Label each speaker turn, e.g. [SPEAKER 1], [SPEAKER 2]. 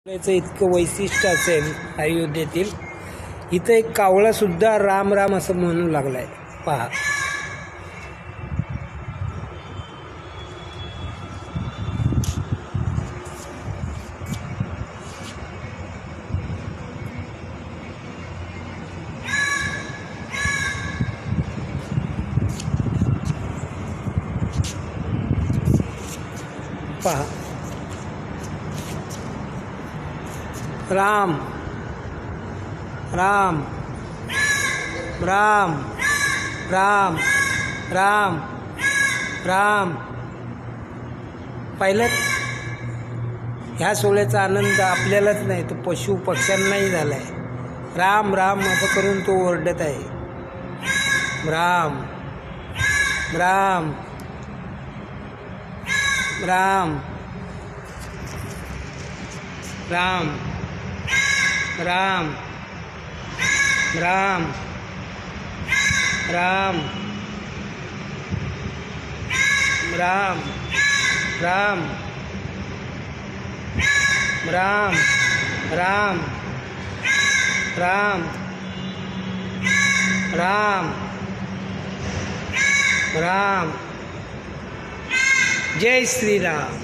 [SPEAKER 1] याचं इतकं वैशिष्ट्य असेल अयोध्येतील, इथं एक कावळा सुद्धा राम राम असं म्हणू लागलाय. पहा, पहा, राम राम राम राम राम राम. पाहिलं, ह्या सोहळ्याचा आनंद आपल्यालाच नाही तो पशु पक्ष्यांनाही झाला आहे. राम राम असं करून तो ओरडत आहे. राम राम राम राम राम राम राम राम राम राम राम राम राम राम. जय श्री राम.